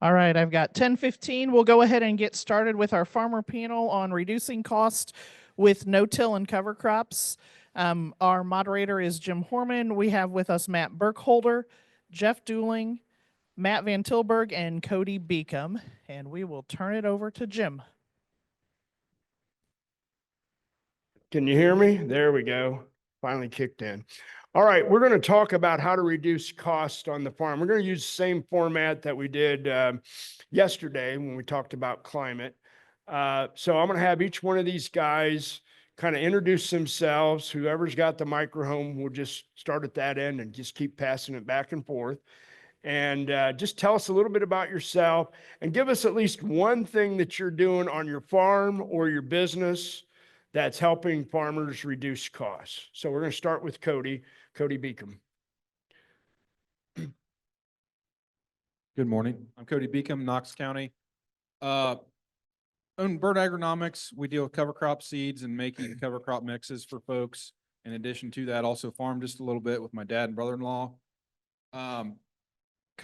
All right, I've got 10:15. We'll go ahead and get started with our farmer panel on reducing cost with no-till and cover crops. Our moderator is Jim Horman. We have with us Matt Burkholder, Jeff Dooling, Matt Van Tilburg, and Cody Beacom. And we will turn it over to Jim. Can you hear me? There we go. Finally kicked in. All right, we're going to talk about how to reduce cost on the farm. We're going to use the same format that we did yesterday when we talked about climate. So I'm going to have each one of these guys kind of introduce themselves. Whoever's got the microphone, we'll just start at that end and just keep passing it back and forth. And just tell us a little bit about yourself and give us at least one thing that you're doing on your farm or your business that's helping farmers reduce costs. So we're going to start with Cody Beacom. Good morning. I'm Cody Beacom, Knox County. Own Bird Agronomics. We deal with cover crop seeds and making cover crop mixes for folks. In addition to that, also farm just a little bit with my dad and brother-in-law. Kind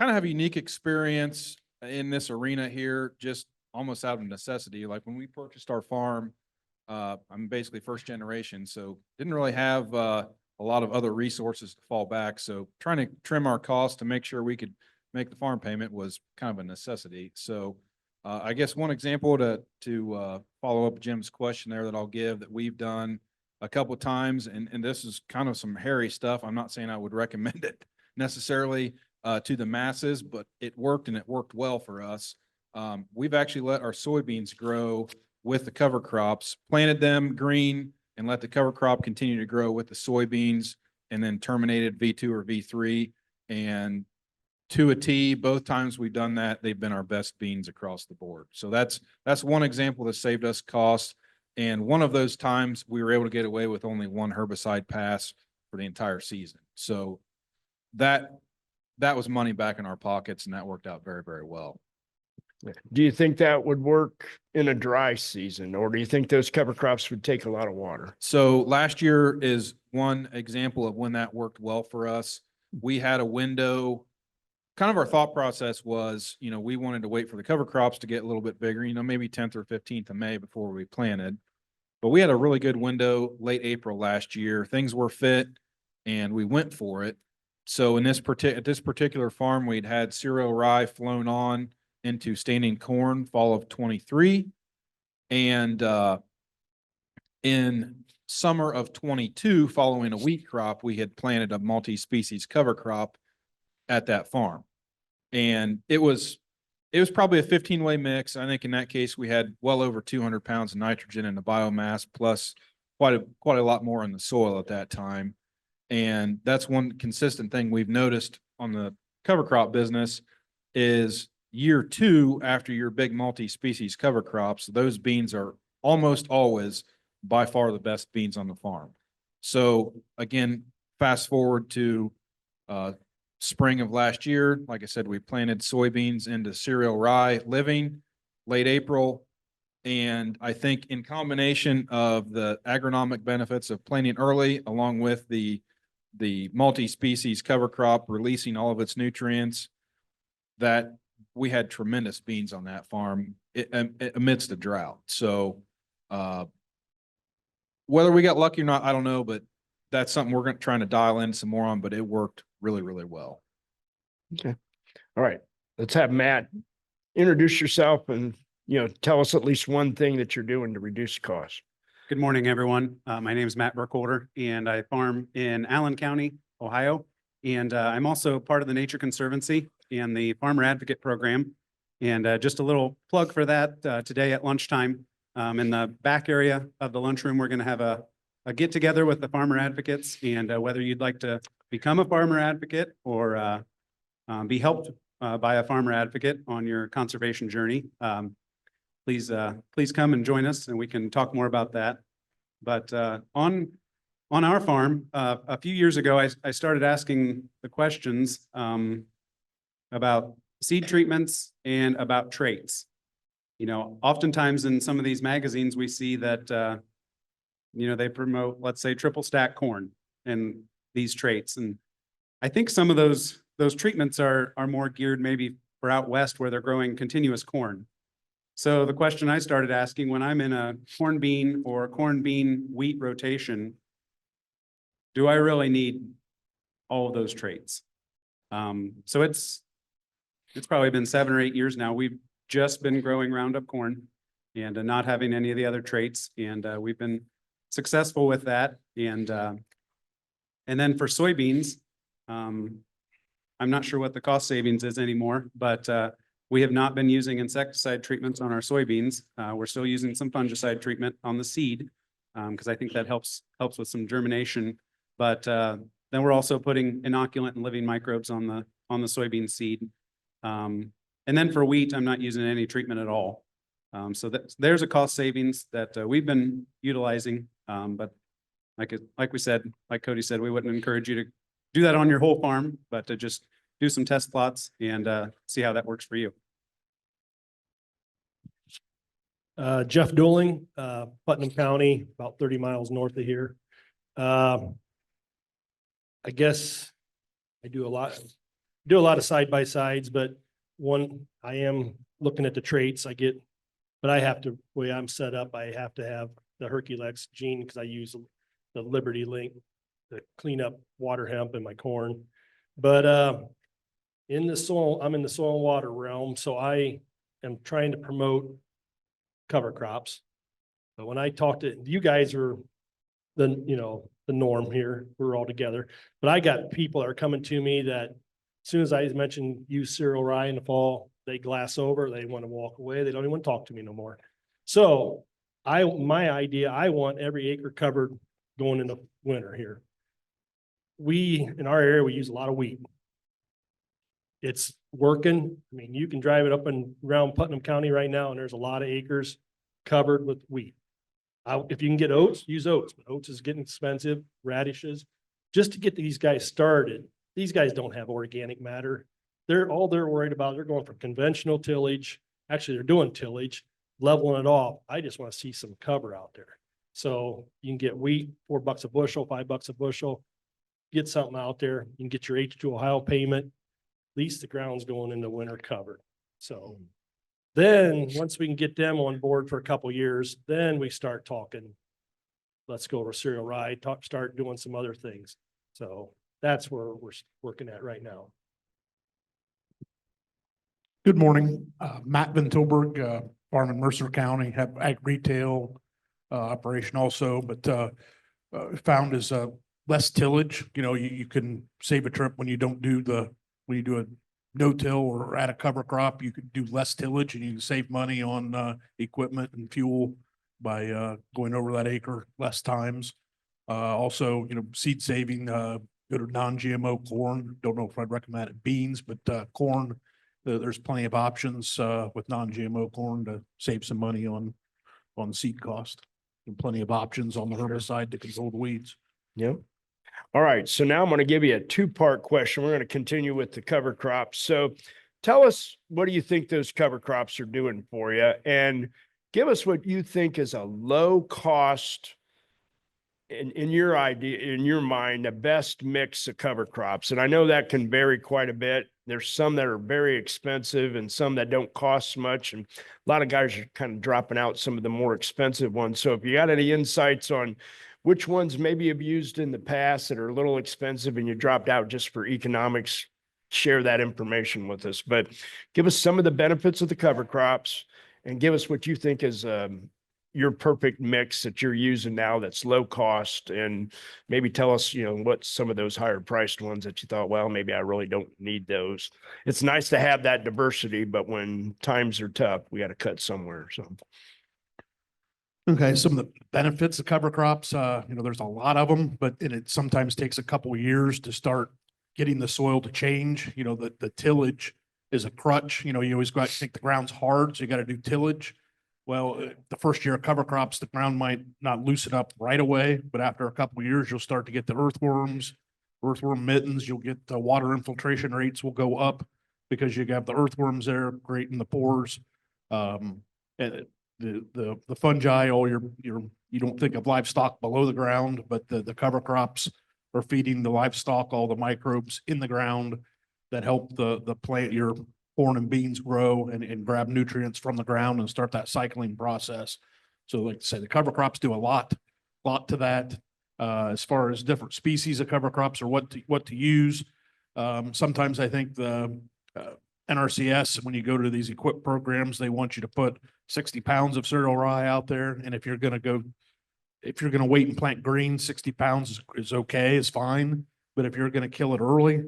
of have a unique experience in this arena here, just almost out of necessity. Like when we purchased our farm, I'm basically first generation, so didn't really have a lot of other resources to fall back. So trying to trim our costs to make sure we could make the farm payment was kind of a necessity. So I guess one example to follow up Jim's question there that I'll give that we've done a couple of times, and this is kind of some hairy stuff. I'm not saying I would recommend it necessarily to the masses, but it worked and it worked well for us. We've actually let our soybeans grow with the cover crops, planted them green and let the cover crop continue to grow with the soybeans, and then terminated V2 or V3. And to a T, both times we've done that, they've been our best beans across the board. So that's one example that saved us costs. And one of those times we were able to get away with only one herbicide pass for the entire season. So that was money back in our pockets, and that worked out very, very well. Do you think that would work in a dry season, or do you think those cover crops would take a lot of water? So last year is one example of when that worked well for us. We had a window. Kind of our thought process was, we wanted to wait for the cover crops to get a little bit bigger, maybe 10th or 15th of May before we planted. But we had a really good window late April last year. Things were fit and we went for it. So at this particular farm, we'd had cereal rye flown on into standing corn fall of 23. And in summer of 22, following a wheat crop, we had planted a multi-species cover crop at that farm. And it was probably a 15-way mix. I think in that case, we had well over 200 pounds of nitrogen in the biomass, plus quite a lot more in the soil at that time. And that's one consistent thing we've noticed on the cover crop business is year 2 after your big multi-species cover crops, those beans are almost always by far the best beans on the farm. So again, fast forward to spring of last year, like I said, we planted soybeans into cereal rye living late April. And I think in combination of the agronomic benefits of planting early, along with the multi-species cover crop releasing all of its nutrients, that we had tremendous beans on that farm amidst the drought. So whether we got lucky or not, I don't know, but that's something we're trying to dial in some more on, but it worked really, really well. Okay. All right. Let's have Matt introduce yourself and, tell us at least one thing that you're doing to reduce costs. Good morning, everyone. My name is Matt Burkholder, and I farm in Allen County, Ohio. And I'm also part of the Nature Conservancy and the Farmer Advocate Program. And just a little plug for that today at lunchtime. In the back area of the lunchroom, we're going to have a get together with the farmer advocates, and whether you'd like to become a farmer advocate or be helped by a farmer advocate on your conservation journey, please come and join us, and we can talk more about that. But on our farm, a few years ago, I started asking the questions about seed treatments and about traits. Oftentimes in some of these magazines, we see that they promote, let's say, triple stack corn and these traits. And I think some of those treatments are more geared maybe or out west where they're growing continuous corn. So the question I started asking when I'm in a corn bean or corn bean wheat rotation, do I really need all of those traits? So it's probably been 7 or 8 years now. We've just been growing Roundup corn and not having any of the other traits. And we've been successful with that. And then for soybeans, I'm not sure what the cost savings is anymore, but we have not been using insecticide treatments on our soybeans. We're still using some fungicide treatment on the seed because I think that helps with some germination. But then we're also putting inoculant and living microbes on the soybean seed. And then for wheat, I'm not using any treatment at all. So there's a cost savings that we've been utilizing. But like we said, like Cody said, we wouldn't encourage you to do that on your whole farm, but to just do some test plots and see how that works for you. Jeff Dooling, Putnam County, about 30 miles north of here. I guess I do a lot of side by sides, but I am looking at the traits but I have to, way I'm set up, I have to have the Herculex gene because I use the Liberty Link to clean up water hemp in my corn. But in the soil, I'm in the soil and water realm, so I am trying to promote cover crops. But when I talk to you guys are the norm here, we're all together. But I got people that are coming to me that as soon as I mention use cereal rye in the fall, they glass over, they want to walk away. They don't even want to talk to me no more. So my idea, I want every acre covered going into winter here. In our area, we use a lot of wheat. It's working. I mean, you can drive it up and around Putnam County right now, and there's a lot of acres covered with wheat. If you can get oats, use oats, but oats is getting expensive, radishes. Just to get these guys started, these guys don't have organic matter. They're worried about, they're going from conventional tillage. Actually, they're doing tillage, leveling it off. I just want to see some cover out there. So you can get wheat, $4 a bushel, $5 a bushel, get something out there. You can get your H2 Ohio payment. At least the ground's going into winter covered. So then once we can get them on board for a couple of years, then we start talking. Let's go over cereal rye, start doing some other things. So that's where we're working at right now. Good morning, Matt Van Tilburg, farm in Mercer County, have ag retail operation also, but found is less tillage. You know, you can save a trip when you don't do when you do a no-till or add a cover crop, you could do less tillage and you can save money on equipment and fuel by going over that acre less times. Also, seed saving, go to non-GMO corn. Don't know if I'd recommend it beans, but corn, there's plenty of options with non-GMO corn to save some money on seed cost. And plenty of options on the herbicide to control the weeds. Yep. All right. So now I'm going to give you a two-part question. We're going to continue with the cover crops. So tell us, what do you think those cover crops are doing for you? And give us what you think is a low cost, in your idea, in your mind, the best mix of cover crops. And I know that can vary quite a bit. There's some that are very expensive and some that don't cost much. And a lot of guys are kind of dropping out some of the more expensive ones. So if you got any insights on which ones maybe you've used in the past that are a little expensive and you dropped out just for economics, share that information with us. But give us some of the benefits of the cover crops and give us what you think is your perfect mix that you're using now that's low cost, and maybe tell us, what some of those higher priced ones that you thought, well, maybe I really don't need those. It's nice to have that diversity, but when times are tough, we got to cut somewhere. So. Okay, some of the benefits of cover crops, there's a lot of them, but it sometimes takes a couple of years to start getting the soil to change. The tillage is a crutch. You always got to think the ground's hard, so you got to do tillage. Well, the first year of cover crops, the ground might not loosen up right away, but after a couple of years, you'll start to get the earthworm mittens. You'll get the water infiltration rates will go up because you have the earthworms there creating the pores. And the fungi, you don't think of livestock below the ground, but the cover crops are feeding the livestock all the microbes in the ground that help the plant, your corn and beans grow and grab nutrients from the ground and start that cycling process. So like I say, the cover crops do a lot to that. As far as different species of cover crops or what to use. Sometimes I think the NRCS, when you go to these equip programs, they want you to put 60 pounds of cereal rye out there. And if you're going to wait and plant green, 60 pounds is okay, is fine. But if you're going to kill it early,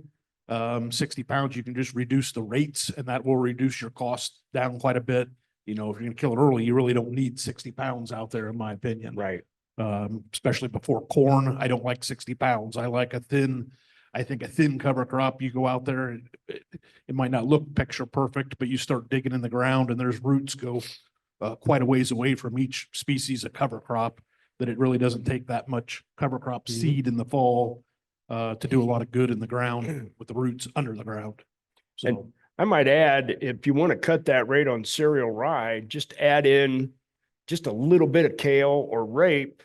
60 pounds, you can just reduce the rates and that will reduce your cost down quite a bit. You know, if you're going to kill it early, you really don't need 60 pounds out there, in my opinion. Right. Especially before corn. I don't like 60 pounds. I like I think a thin cover crop, you go out there, it might not look picture perfect, but you start digging in the ground and there's roots go quite a ways away from each species of cover crop, that it really doesn't take that much cover crop seed in the fall to do a lot of good in the ground with the roots under the ground. So, I might add, if you want to cut that rate on cereal rye, just add in just a little bit of kale or rape.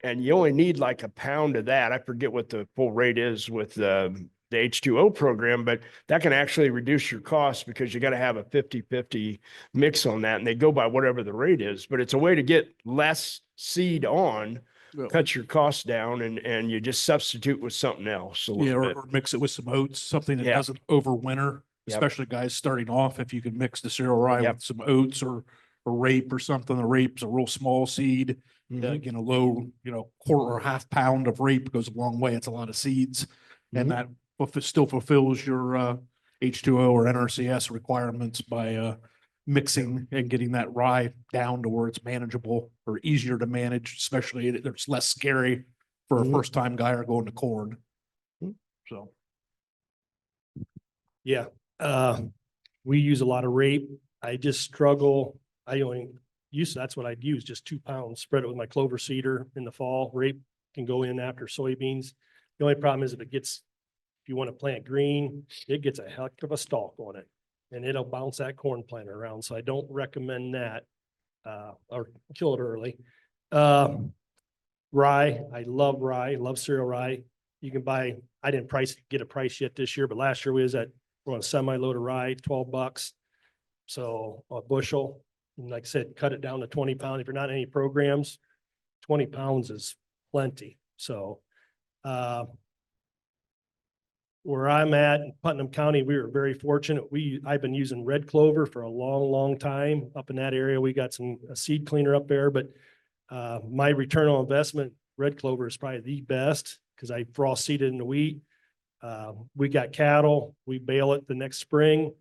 And you only need like a pound of that. I forget what the full rate is with the H2O program, but that can actually reduce your costs because you got to have a 50-50 mix on that. And they go by whatever the rate is, but it's a way to get less seed on, Yeah. cut your costs down, and you just substitute with something else. a yeah, little or, bit. or mix it with some oats, something that Yeah. doesn't overwinter, Yep. especially guys starting off. If you can mix the cereal rye Yep. with some oats or rape or something, the rape's a real small seed. Mhm. Low, quarter or half pound of rape goes a long way. It's a lot of seeds. And Mhm. that still fulfills your H2O or NRCS requirements by mixing and getting that rye down to where it's manageable or easier to manage, especially it's less scary for a Mhm. first time guy or going to corn. Mhm. So. Yeah, we use a lot of rape. I just struggle. I only that's what I'd use, just 2 pounds, spread it with my clover seeder in the fall. Rape can go in after soybeans. The only problem is if you want to plant green, it gets a heck of a stalk on it and it'll bounce that corn planter around. So I don't recommend that, or kill it early. Rye, I love rye, love cereal rye. You can buy, I didn't get a price yet this year, but last year we're on a semi-load of rye, $12. So a bushel, and like I said, cut it down to 20 pounds. If you're not in any programs, 20 pounds is plenty. So, where I'm at in Putnam County, we were very fortunate. I've been using red clover for a long, long time up in that area. We got a seed cleaner up there, but my return on investment, red clover is probably the best because I frost seeded in the wheat. We got cattle, we bale it the next spring.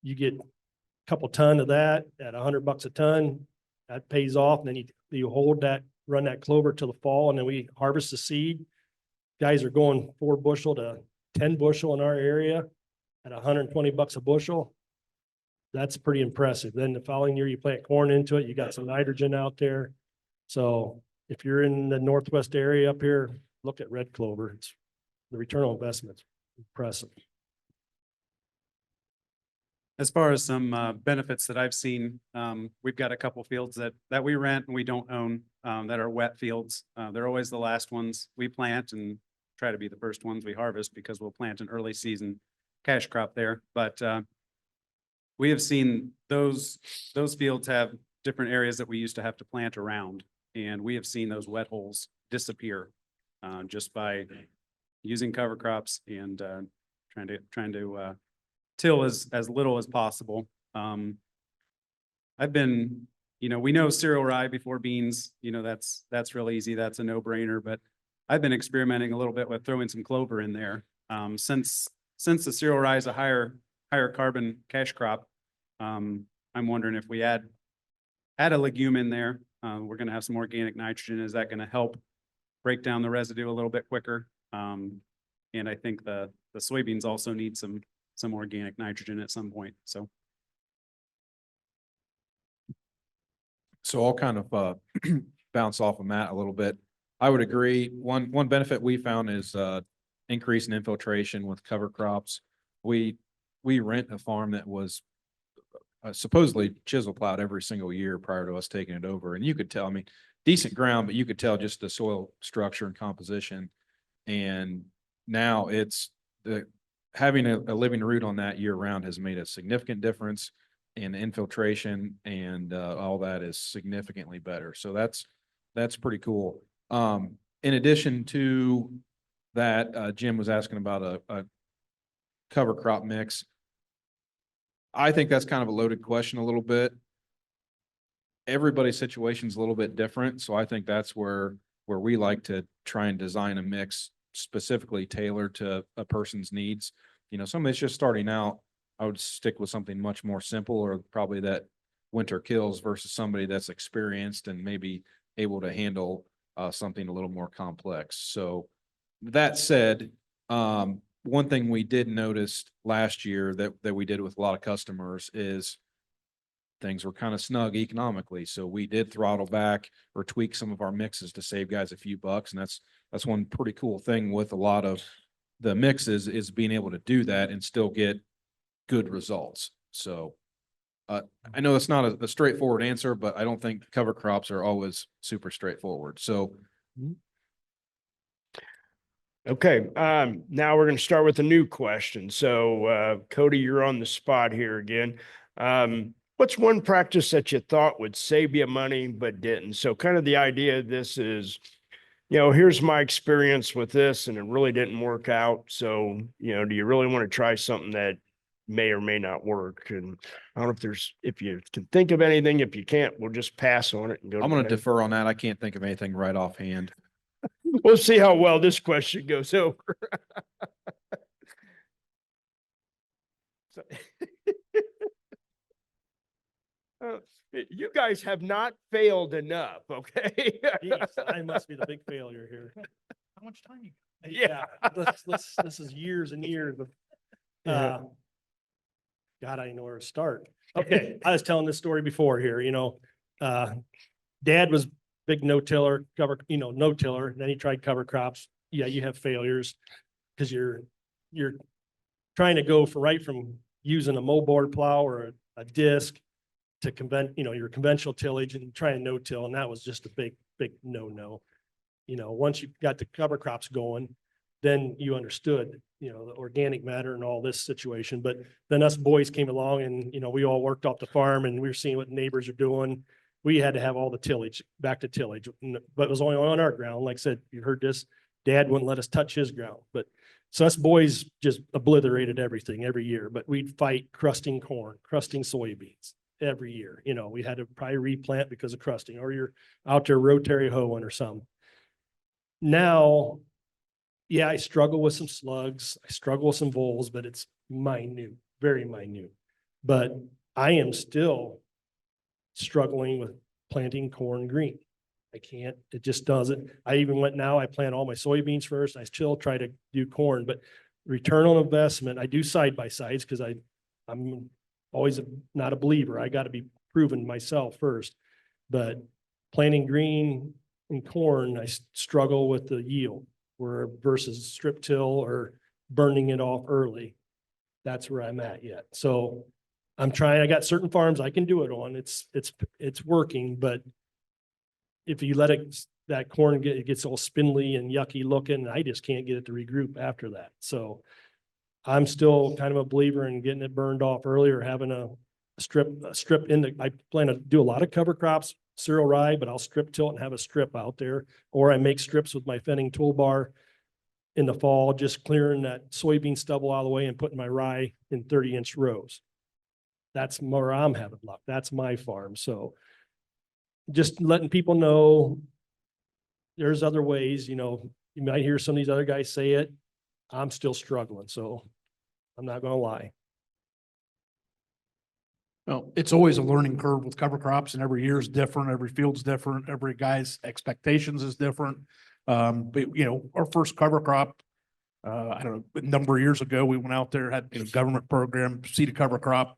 You get couple ton of that at $100 a ton, that pays off. And then you run that clover till the fall, and then we harvest the seed. Guys are going 4 bushel to 10 bushel in our area at $120 a bushel. That's pretty impressive. Then the following year you plant corn into it, you got some nitrogen out there. So if you're in the Northwest area up here, look at red clover. The return on investment's impressive. As far as some benefits that I've seen, we've got a couple fields that we rent and we don't own, that are wet fields. They're always the last ones we plant and try to be the first ones we harvest because we'll plant an early season cash crop there. But we have seen those fields have different areas that we used to have to plant around. And we have seen those wet holes disappear just by using cover crops and trying to till as little as possible. I've been, we know cereal rye before beans, that's real easy. That's a no-brainer, but I've been experimenting a little bit with throwing some clover in there. Since the cereal rye is a higher carbon cash crop, I'm wondering if we add a legume in there, we're gonna have some organic nitrogen. Is that gonna help break down the residue a little bit quicker? And I think the soybeans also need some organic nitrogen at some point, so. So I'll kind of bounce off of Matt a little bit. I would agree. One benefit we found is increase in infiltration with cover crops. We rent a farm that was supposedly chisel plowed every single year prior to us taking it over. And you could tell, decent ground, but you could tell just the soil structure and composition. And now having a living root on that year round has made a significant difference in infiltration, and all that is significantly better. So that's pretty cool. In addition to that, Jim was asking about a cover crop mix. I think that's kind of a loaded question a little bit. Everybody's situation is a little bit different, so I think that's where we like to try and design a mix specifically tailored to a person's needs. You know, somebody's just starting out, I would stick with something much more simple, or probably that winter kills, versus somebody that's experienced and maybe able to handle something a little more complex. So that said, one thing we did notice last year that we did with a lot of customers is things were kind of snug economically. So we did throttle back or tweak some of our mixes to save guys a few bucks. And that's one pretty cool thing with a lot of the mixes, is being able to do that and still get good results. So I know it's not a straightforward answer, but I don't think cover crops are always super straightforward. So Okay, now we're gonna start with a new question. So, Cody, you're on the spot here again. What's one practice that you thought would save you money but didn't? So kind of the idea of this is, here's my experience with this and it really didn't work out. So, do you really want to try something that may or may not work? And I don't know if you can think of anything. If you can't, we'll just pass on it and go. I'm going to the next. defer on that. I can't think of anything right offhand. We'll see how well this question goes over. So- you guys have not failed enough, okay? Jeez, I must be the big failure here. How much time you? Yeah. This is years and years of, Yeah. God, I know where to start. Okay, I was telling this story before here, Dad was big no-tiller, no-tiller, then he tried cover crops. Yeah, you have failures because you're trying to go from using a moldboard plow or a disc to your conventional tillage and try and no-till, and that was just a big no-no. Once you got the cover crops going, then you understood, the organic matter and all this situation. But then us boys came along and, we all worked off the farm and we were seeing what neighbors are doing. We had to have all the tillage, back to tillage, but it was only on our ground. Like I said, you heard this, Dad wouldn't let us touch his ground. But so us boys just obliterated everything every year, but we'd fight crusting corn, crusting soybeans every year. We had to probably replant because of crusting, or you're out there rotary hoeing or something. Now, yeah, I struggle with some slugs. I struggle with some voles, but it's minute, very minute. But I am still struggling with planting corn green. I can't, it just doesn't. I even I plant all my soybeans first. I still try to do corn, but return on investment, I do side by sides because I'm always not a believer. I got to be proven myself first. But planting green and corn, I struggle with the yield versus strip till or burning it off early. That's where I'm at yet. So I'm trying, I got certain farms I can do it on. It's working, but if you let that corn it gets all spindly and yucky looking, I just can't get it to regroup after that. So I'm still kind of a believer in getting it burned off early or having a strip I plan to do a lot of cover crops, cereal rye, but I'll strip till it and have a strip out there. Or I make strips with my fenning toolbar in the fall, just clearing that soybean stubble out of the way and putting my rye in 30-inch rows. That's where I'm having luck. That's my farm. So just letting people know there's other ways, you might hear some of these other guys say it. I'm still struggling. So I'm not going to lie. Well, it's always a learning curve with cover crops, and every year is different, every field's different, every guy's expectations is different. But our first cover crop, I don't know, a number of years ago, we went out there, had a government program, seed cover crop.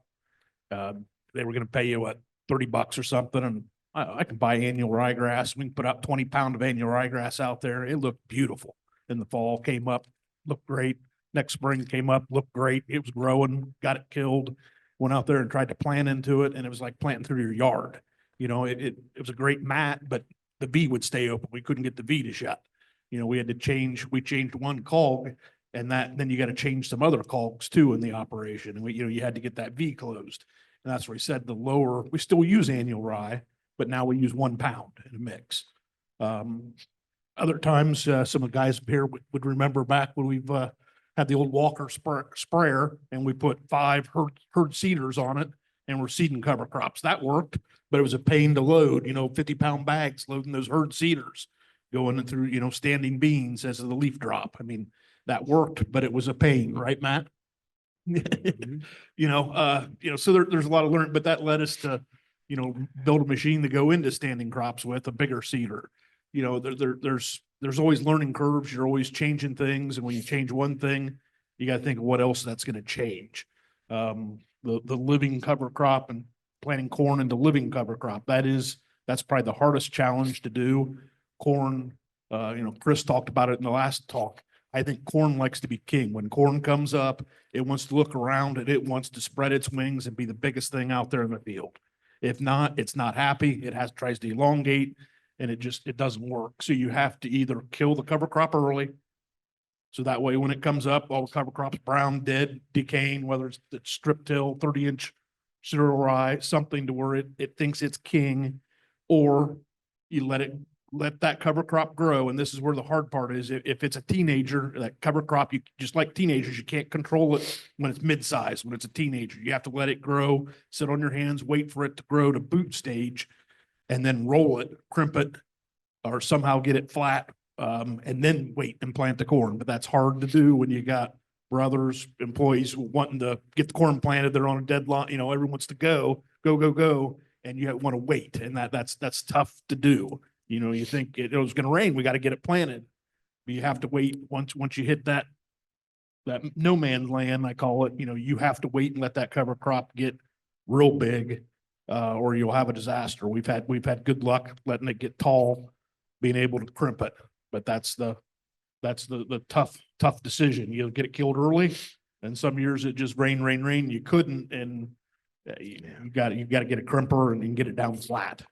They were gonna pay you what, $30 or something, and I can buy annual ryegrass. We can put out 20 pound of annual ryegrass out there. It looked beautiful. In the fall, came up, looked great. Next spring came up, looked great. It was growing, got it killed. Went out there and tried to plant into it, and it was like planting through your yard. It was a great mat, but the V would stay open. We couldn't get the V to shut. We changed one cog, And then you got to change some other caulks too in the operation. And you had to get that V closed. And that's where he said we still use annual rye, but now we use 1 pound in a mix. Other times, some of the guys up here would remember back when we've, had the old Walker sprayer and we put 5 herd seeders on it and we're seeding cover crops. That worked, but it was a pain to load, 50-pound bags loading those herd seeders going through, standing beans as the leaf drop. I mean, that worked, but it was a pain, right, Matt? So there's a lot of learning, but that led us to, build a machine to go into standing crops with, a bigger seeder. There's always learning curves. You're always changing things. And when you change one thing, you got to think of what else that's going to change. The living cover crop and planting corn into living cover crop, that's probably the hardest challenge to do. Corn, Chris talked about it in the last talk. I think corn likes to be king. When corn comes up, it wants to look around and it wants to spread its wings and be the biggest thing out there in the field. If not, it's not happy. Tries to elongate and it doesn't work. So you have to either kill the cover crop early. So that way, when it comes up, all the cover crops brown, dead, decaying, whether it's strip till 30-inch cereal rye, something to where it thinks it's king, or you let that cover crop grow. And this is where the hard part is. If it's a teenager, that cover crop, you just like teenagers, you can't control it when it's mid-size. When it's a teenager, you have to let it grow, sit on your hands, wait for it to grow to boot stage, and then roll it, crimp it, or somehow get it flat, and then wait and plant the corn. But that's hard to do when you got brothers, employees wanting to get the corn planted. They're on a deadline, everyone wants to go, and you want to wait. And that's tough to do. You think it was going to rain, we got to get it planted. But you have to wait once you hit that no man's land, I call it, you have to wait and let that cover crop get real big, or you'll have a disaster. We've had good luck letting it get tall, being able to crimp it, but that's the tough decision. You'll get it killed early, and some years it just rain. You couldn't, and you got to get a crimper and get it down flat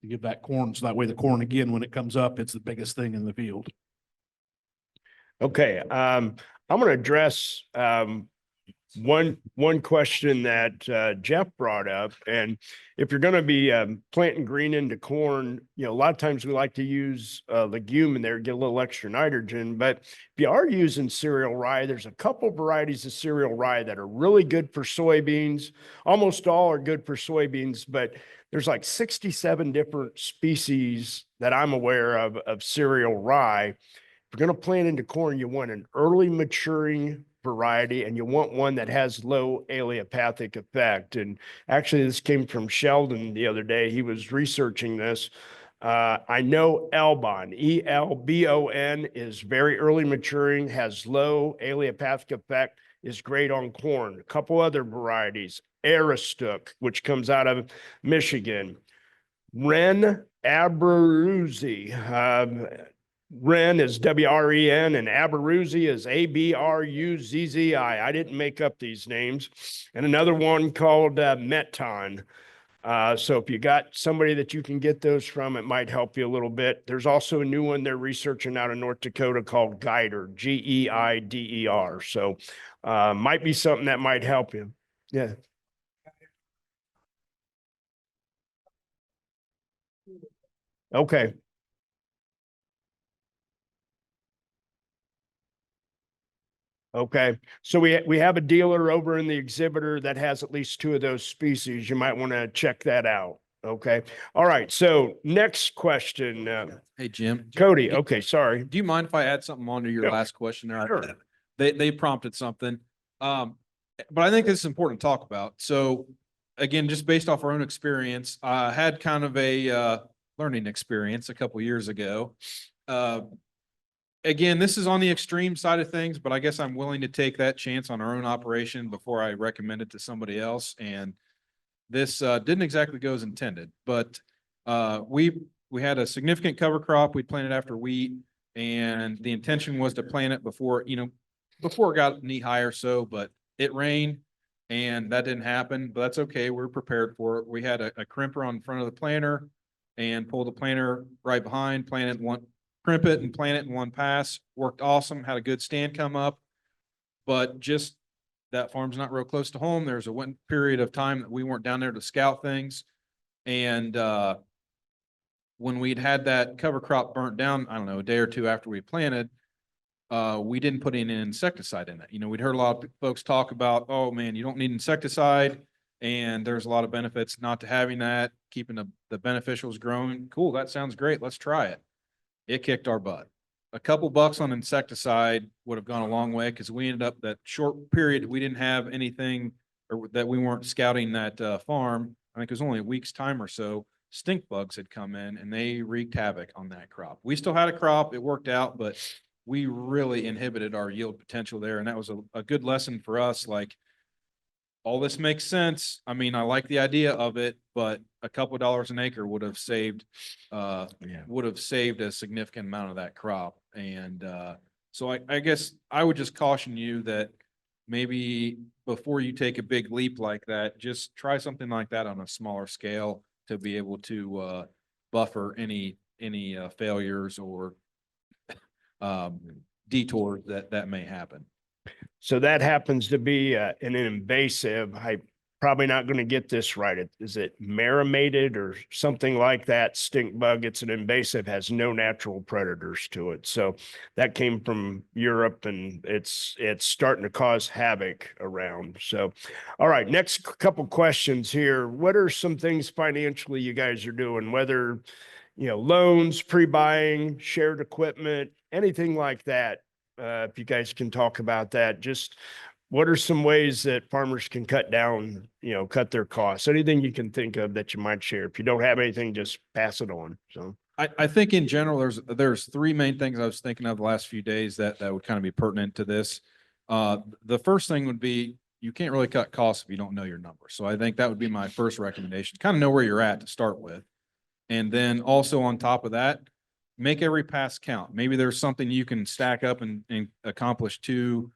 to give that corn. So that way the corn, again, when it comes up, it's the biggest thing in the field. Okay, I'm going to address one question that Jeff brought up. And if you're going to be planting green into corn, a lot of times we like to use legume in there, get a little extra nitrogen. But if you are using cereal rye, there's a couple varieties of cereal rye that are really good for soybeans. Almost all are good for soybeans, but there's like 67 different species that I'm aware of cereal rye. If you're going to plant into corn, you want an early maturing variety, and you want one that has low allelopathic effect. And actually, this came from Sheldon the other day. He was researching this. I know Elbon, ELBON, is very early maturing, has low allelopathic effect, is great on corn. A couple other varieties, Aristook, which comes out of Michigan, Wren Aberuzzi. Wren is WREN and Aberuzzi is ABRUZZI. I didn't make up these names. And another one called Meton. So if you got somebody that you can get those from, it might help you a little bit. There's also a new one they're researching out of North Dakota called Geider, GEIDER. So might be something that might help you. Yeah. Okay. Okay, so we have a dealer over in the exhibitor that has at least 2 of those species. You might want to check that out. Okay, all right. So next question, Hey, Jim. Cody. Okay, sorry. Do you mind if I add something on to your Yeah. last question there? Sure. They prompted something. But I think this is important to talk about. So again, just based off our own experience, I had kind of a learning experience a couple years ago. Again, this is on the extreme side of things, but I guess I'm willing to take that chance on our own operation before I recommend it to somebody else. And this didn't exactly go as intended, but we had a significant cover crop. We planted after wheat, and the intention was to plant it before it got knee high or so, but it rained and that didn't happen, but that's okay. We're prepared for it. We had a crimper on front of the planter and pulled the planter right behind, planted crimp it and plant it in one pass. Worked awesome, had a good stand come up. But just that farm's not real close to home. There's a one period of time that we weren't down there to scout things. And when we'd had that cover crop burnt down, I don't know, a day or two after we planted, we didn't put any insecticide in it. You know, we'd heard a lot of folks talk about, oh man, you don't need insecticide. And there's a lot of benefits not to having that, keeping the beneficials growing. Cool, that sounds great. Let's try it. It kicked our butt. A couple bucks on insecticide would have gone a long way because we ended up that short period that we didn't have anything or that we weren't scouting that farm. I think it was only a week's time or so. Stink bugs had come in and they wreaked havoc on that crop. We still had a crop. It worked out, but we really inhibited our yield potential there. And that was a good lesson for us. Like, all this makes sense. I mean, I like the idea of it, but a couple of dollars an acre would have saved a significant amount of that crop. And so I guess I would just caution you that maybe before you take a big leap like that, just try something like that on a smaller scale to be able to buffer any failures or detours that may happen. So that happens to be an invasive. I probably not going to get this right. Is it maramated or something like that? Stink bug. It's an invasive, has no natural predators to it. So that came from Europe and it's starting to cause havoc around. So, all right, next couple questions here. What are some things financially you guys are doing? Whether, you know, loans, pre-buying, shared equipment, anything like that. If you guys can talk about that, just what are some ways that farmers can cut down, you know, cut their costs? Anything you can think of that you might share. If you don't have anything, just pass it on. So I think in general, there's three main things I was thinking of the last few days that would kind of be pertinent to this. The first thing would be you can't really cut costs if you don't know your numbers. So I think that would be my first recommendation. Kind of know where you're at to start with. And then also on top of that, make every pass count. Maybe there's something you can stack up and accomplish two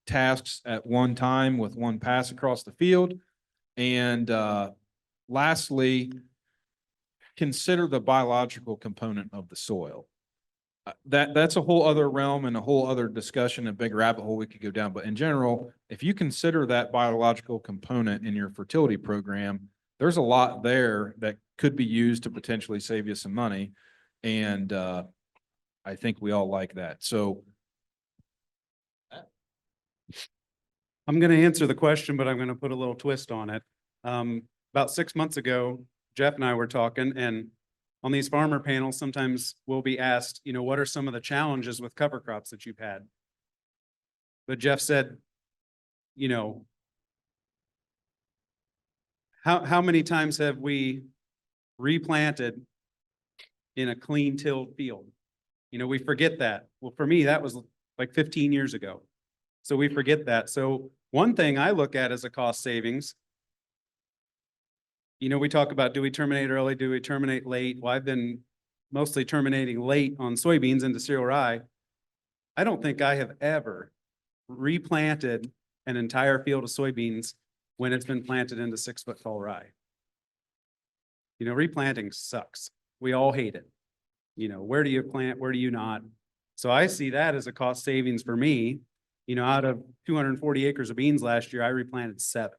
tasks at one time with one pass across the field. And lastly, consider the biological component of the soil. That's a whole other realm and a whole other discussion, a big rabbit hole we could go down. But in general, if you consider that biological component in your fertility program, there's a lot there that could be used to potentially save you some money. And I think we all like that. So I'm going to answer the question, but I'm going to put a little twist on it. About 6 months ago, Jeff and I were talking, and on these farmer panels, sometimes we'll be asked, you know, what are some of the challenges with cover crops that you've had? But Jeff said, you know, how many times have we replanted in a clean tilled field? You know, we forget that. Well, for me, that was like 15 years ago. So we forget that. So one thing I look at as a cost savings, you know, we talk about, do we terminate early? Do we terminate late? Well, I've been mostly terminating late on soybeans into cereal rye. I don't think I have ever replanted an entire field of soybeans when it's been planted into 6 foot tall rye. You know, replanting sucks. We all hate it. You know, where do you plant? Where do you not? So I see that as a cost savings for me. You know, out of 240 acres of beans last year, I replanted 7.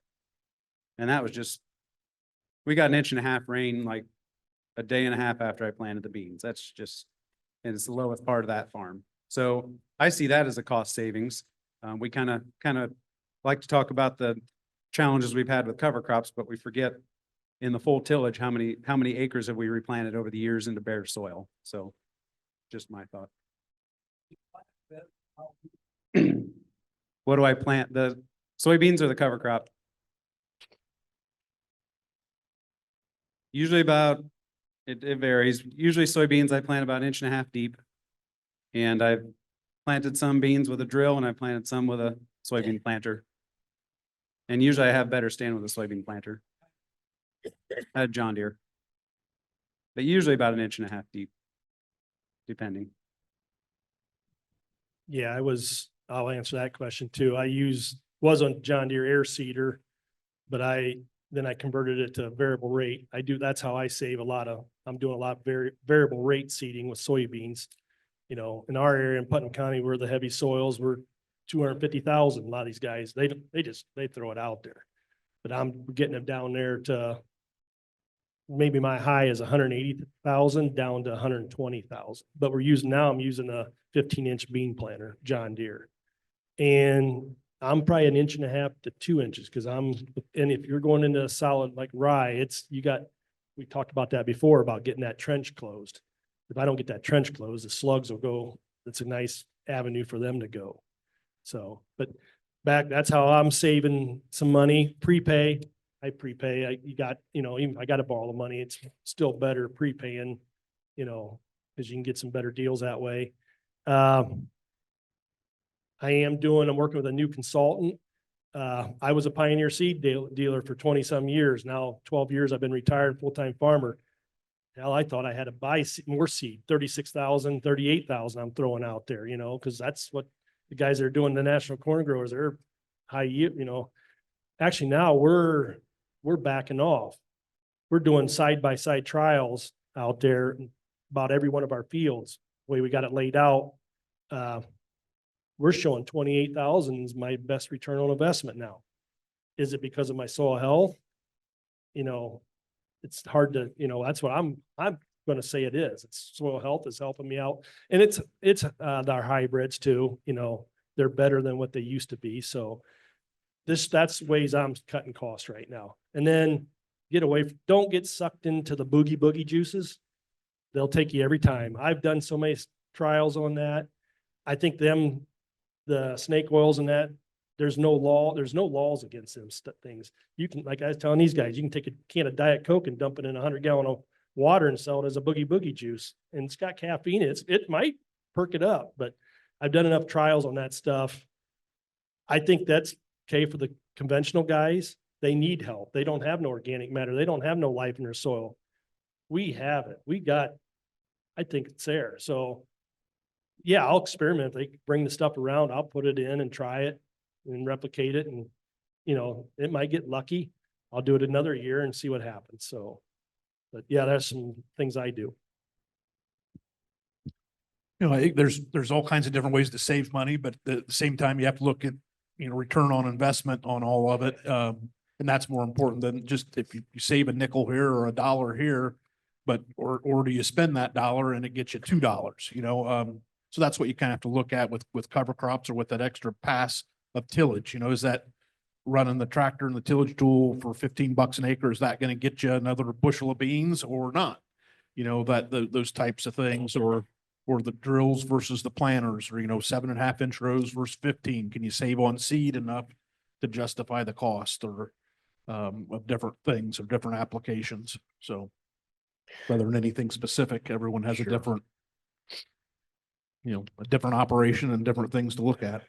And that was just, we got 1.5 inches rain like a day and a half after I planted the beans. That's just, and it's the lowest part of that farm. So I see that as a cost savings. We kind of like to talk about the challenges we've had with cover crops, but we forget in the full tillage, how many acres have we replanted over the years into bare soil? So just my thought. What do I plant? The soybeans or the cover crop? Usually about, it varies. Usually soybeans I plant about 1.5 inches deep. And I've planted some beans with a drill and I planted some with a soybean planter. And usually I have better stand with a soybean planter. I had John Deere. But usually about 1.5 inches deep, depending. Yeah, I'll answer that question too. Was on John Deere air seeder, but then I converted it to variable rate. That's how I save a lot of I'm doing a lot of variable rate seeding with soybeans. You know, in our area in Putnam County, where the heavy soils were 250,000. A lot of these guys, they throw it out there. But I'm getting them down there to maybe my high is 180,000 down to 120,000. But I'm using a 15-inch bean planter, John Deere. And I'm probably 1.5 inches to 2 inches and if you're going into a solid like rye, we talked about that before about getting that trench closed. If I don't get that trench closed, the slugs will go, it's a nice avenue for them to go. So, but that's how I'm saving some money, prepay. I prepay, I got to borrow the money. It's still better prepaying, because you can get some better deals that way. I'm working with a new consultant. I was a Pioneer seed dealer for 20-some years. Now 12 years I've been retired, full-time farmer. Hell, I thought I had to buy more seed, 36,000, 38,000 I'm throwing out there, because that's what the guys that are doing the national corn growers, they're high yield, Actually, now we're backing off. We're doing side-by-side trials out there in about every one of our fields. The way we got it laid out, we're showing 28,000 is my best return on investment now. Is it because of my soil health? It's hard to, that's what I'm going to say it is. It's soil health is helping me out. And it's our hybrids too, they're better than what they used to be. So that's ways I'm cutting costs right now. And then don't get sucked into the boogie juices. They'll take you every time. I've done so many trials on that. I think the snake oils and that, there's no laws against them things. You can, like I was telling these guys, you can take a can of Diet Coke and dump it in 100-gallon of water and sell it as a boogie juice. And it's got caffeine. It might perk it up, but I've done enough trials on that stuff. I think that's okay for the conventional guys. They need help. They don't have no organic matter. They don't have no life in their soil. We have it. I think it's there. So yeah, I'll experiment. They bring the stuff around. I'll put it in and try it and replicate it. And, it might get lucky. I'll do it another year and see what happens. So, but yeah, there's some things I do. I think there's all kinds of different ways to save money, but at the same time, you have to look at, return on investment on all of it. And that's more important than just if you save a nickel here or $1 here, but, or do you spend that dollar and it gets you $2, so that's what you kind of have to look at with cover crops or with that extra pass of tillage, is that running the tractor and the tillage tool for $15 an acre, is that going to get you another bushel of beans or not? Those types of things, or the drills versus the planters, or, 7.5-inch rows versus 15. Can you save on seed enough to justify the cost or of different things or different applications? So rather than anything specific, everyone has a different operation and different things to look at.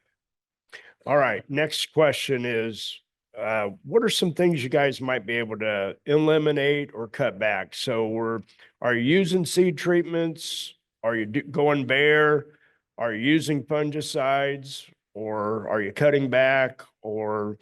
All right, next question is, what are some things you guys might be able to eliminate or cut back? So are you using seed treatments? Are you going bare? Are you using fungicides? Or are you cutting back? Or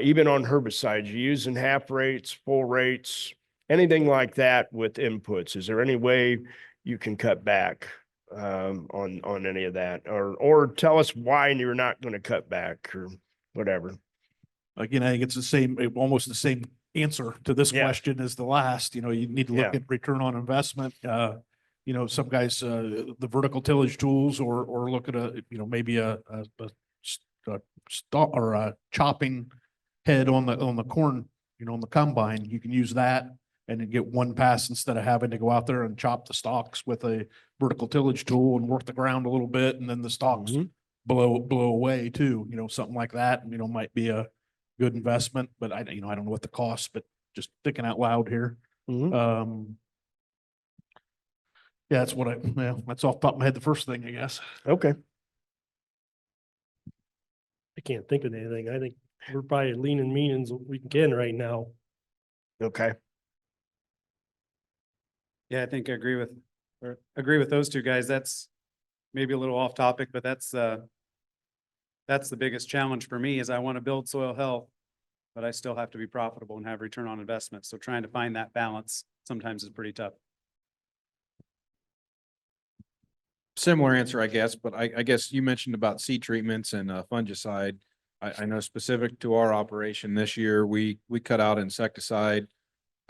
even on herbicides, you using half rates, full rates, anything like that with inputs? Is there any way you can cut back on any of that, or tell us why you're not going to cut back or whatever? Again, I think it's almost the same answer to this Yeah. question as the last. You need to look Yeah. at return on investment. Some guys, the vertical tillage tools, or look at maybe a stalk or a chopping head on the corn, on the combine. You can use that and then get one pass instead of having to go out there and chop the stalks with a vertical tillage tool and work the ground a little bit, and then the stalks blow away too. Something like that, might be a good investment, but I don't know what the cost, but just thinking out loud here. Mhm. Yeah, that's off the top of my head, the first thing, I guess. Okay. I can't think of anything. I think we're probably lean and mean as we can right now. Okay. Yeah, I think I agree with those two guys. That's maybe a little off topic, but that's the biggest challenge for me is I want to build soil health, but I still have to be profitable and have return on investment. So trying to find that balance sometimes is pretty tough. Similar answer, I guess, but I guess you mentioned about seed treatments and fungicide. I know specific to our operation this year, we cut out insecticide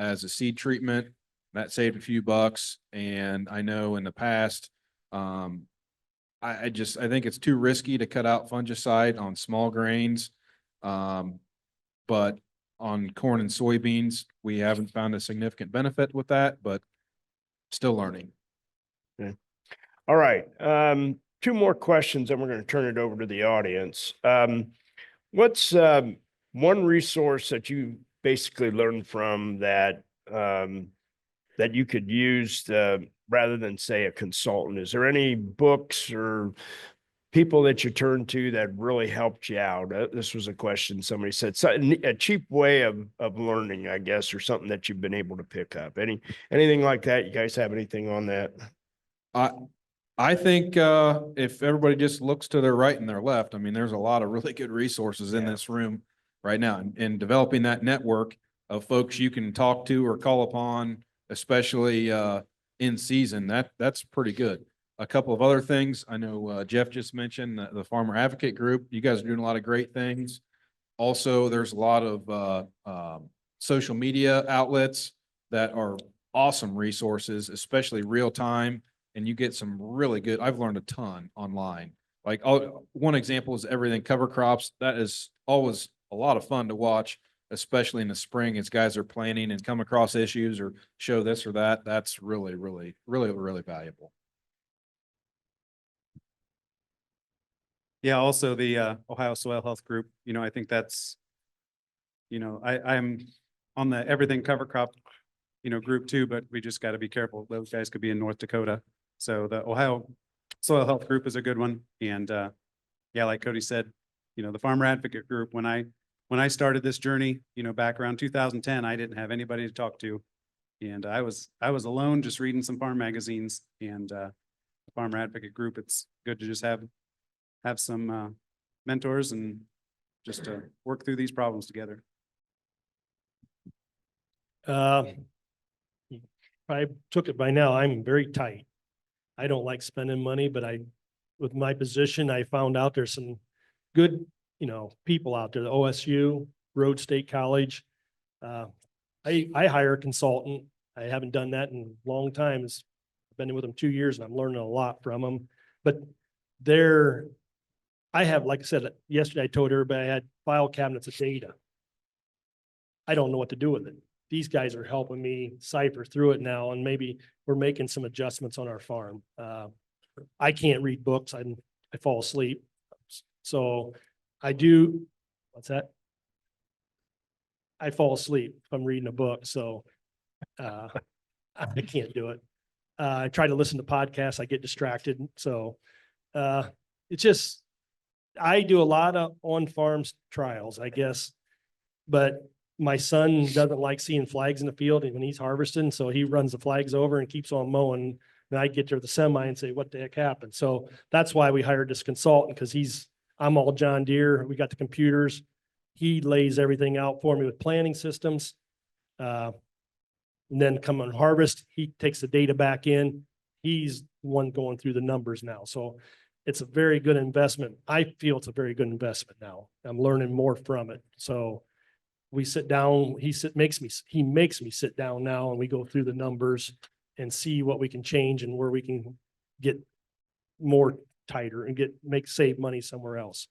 as a seed treatment. That saved a few bucks. And I know in the past, I think it's too risky to cut out fungicide on small grains. But on corn and soybeans, we haven't found a significant benefit with that, but still learning. All right, two more questions, and we're going to turn it over to the audience. What's one resource that you basically learned from that that you could use rather than say a consultant? Is there any books or people that you turn to that really helped you out? This was a question somebody said. So a cheap way of learning, I guess, or something that you've been able to pick up. Anything like that? You guys have anything on that? I think if everybody just looks to their right and their left, I mean, there's a lot of really good resources in Yeah. this room right now. And developing that network of folks you can talk to or call upon, especially in season, that's pretty good. A couple of other things, I know Jeff just mentioned the Farmer Advocate Group. You guys are doing a lot of great things. Also, there's a lot of social media outlets that are awesome resources, especially real time. And you get some really good, I've learned a ton online. Like one example is Everything Cover Crops. That is always a lot of fun to watch, especially in the spring as guys are planning and come across issues or show this or that. That's really, really, really, really valuable. Yeah, also the Ohio Soil Health Group, I think that's, I'm on the Everything Cover Crop, group too, but we just got to be careful. Those guys could be in North Dakota. So the Ohio Soil Health Group is a good one. And yeah, like Cody said, the Farmer Advocate Group, when I started this journey, back around 2010, I didn't have anybody to talk to. And I was alone just reading some farm magazines, and the Farmer Advocate Group, it's good to just have some mentors and just to work through these problems together. I took it by now. I'm very tight. I don't like spending money, but with my position, I found out there's some good, people out there, the OSU, Rhodes State College. I hire a consultant. I haven't done that in a long time. I've been with them 2 years and I'm learning a lot from them, but I have, like I said, yesterday I told everybody I had file cabinets of data. I don't know what to do with it. These guys are helping me cipher through it now, and maybe we're making some adjustments on our farm. I can't read books. I fall asleep. So I do, what's that? I fall asleep if I'm reading a book, so I can't do it. I try to listen to podcasts. I get distracted. So it's just, I do a lot of on-farm trials, I guess, but my son doesn't like seeing flags in the field when he's harvesting, so he runs the flags over and keeps on mowing. And I get there with the semi and say, what the heck happened? So that's why we hired this consultant, because I'm all John Deere. We got the computers. He lays everything out for me with planning systems. And then come on harvest, he takes the data back in. He's the one going through the numbers now. So it's a very good investment. I feel it's a very good investment now. I'm learning more from it. So we sit down, he makes me sit down now, and we go through the numbers and see what we can change and where we can get more tighter and save money somewhere else.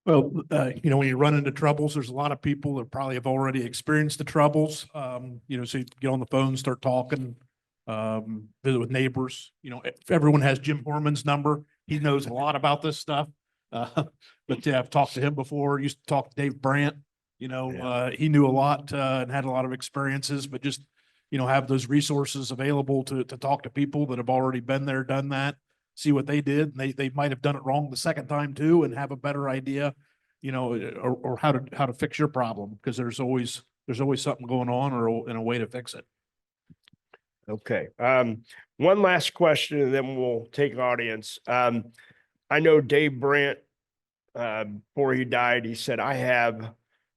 Well, when you run into troubles, there's a lot of people that probably have already experienced the troubles. So you get on the phone, start talking, visit with neighbors. If everyone has Jim Horman's number. He knows a lot about this stuff. But I've talked to him before. Used to talk to Dave Brandt. He knew a lot and had a lot of experiences, but just, have those resources available to talk to people that have already been there, done that, see what they did. And they might have done it wrong the second time too, and have a better idea, or how to fix your problem, because there's always something going on or in a way to fix it. Okay. One last question, and then we'll take audience. I know Dave Brandt, before he died, he said, I have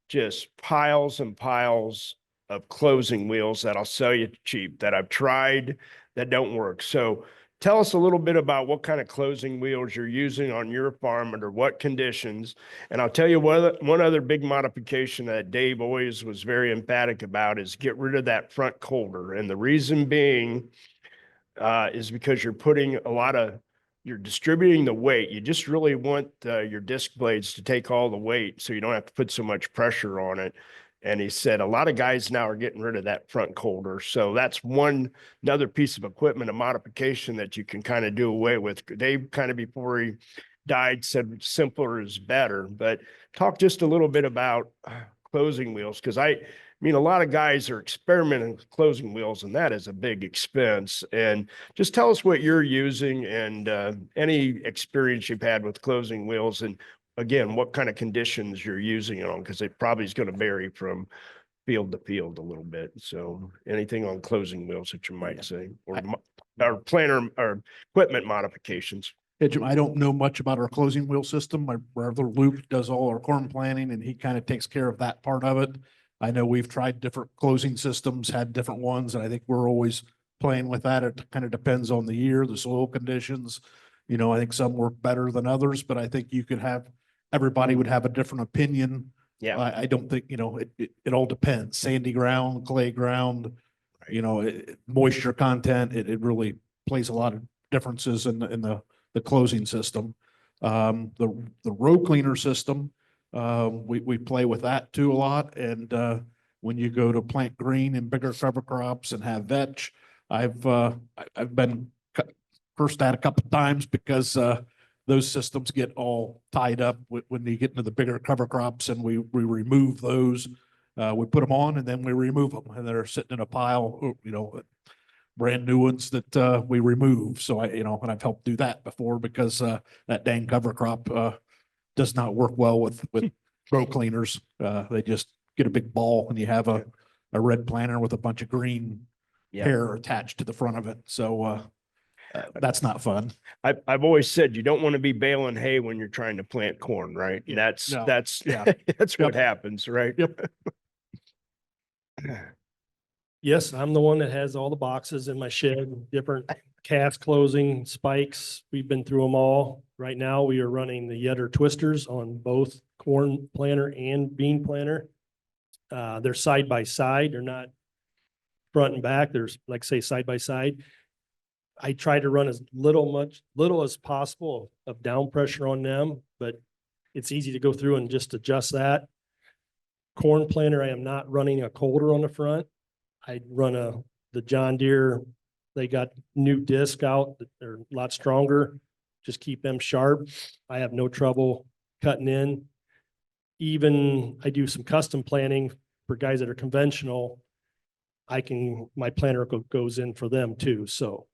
just piles and piles of closing wheels that I'll sell you cheap, that I've tried, that don't work. So tell us a little bit about what kind of closing wheels you're using on your farm, under what conditions. And I'll tell you one other big modification that Dave always was very emphatic about is get rid of that front coulter. And the reason being is because you're distributing the weight. You just really want your disc blades to take all the weight so you don't have to put so much pressure on it. And he said a lot of guys now are getting rid of that front coulter. So that's another piece of equipment, a modification that you can kind of do away with. Dave kind of before he died said simpler is better, but talk just a little bit about closing wheels. Cause I mean, a lot of guys are experimenting with closing wheels and that is a big expense. And just tell us what you're using and any experience you've had with closing wheels, and again, what kind of conditions you're using it on, because it probably is going to vary from field to field a little bit. So anything on closing wheels that you might say, or planner or equipment modifications. Yeah, Jim, I don't know much about our closing wheel system. My brother Luke does all our corn planting and he kind of takes care of that part of it. I know we've tried different closing systems, had different ones, and I think we're always playing with that. It kind of depends on the year, the soil conditions. You know, I think some work better than others, but I think everybody would have a different opinion. Yeah. I don't think, it all depends. Sandy ground, clay ground, moisture content, it really plays a lot of differences in the closing system. The row cleaner system, we play with that too a lot. And when you go to plant green and bigger cover crops and have vetch, I've been cursed at a couple of times because those systems get all tied up when you get into the bigger cover crops, and we remove those. We put them on and then we remove them, and they're sitting in a pile, brand new ones that we remove. So and I've helped do that before because that dang cover crop does not work well with row cleaners. They just get a big ball and you have a red planter with a bunch of green hair attached to the front of it. So that's not fun. I've always said you don't want to be baling hay when you're trying to plant corn, right? Yeah. That's No. that's Yeah. that's what Yep. happens, right? Yep. Yes, I'm the one that has all the boxes in my shed, different cast closing spikes. We've been through them all. Right now, we are running the Yetter twisters on both corn planter and bean planter. They're side by side. They're not front and back. There's, like say, side by side. I try to run as little as possible of down pressure on them, but it's easy to go through and just adjust that. Corn planter, I am not running a coulter on the front. I run the John Deere. They got new disc out that they're a lot stronger. Just keep them sharp. I have no trouble cutting in. Even I do some custom planting for guys that are conventional. My planter goes in for them too. So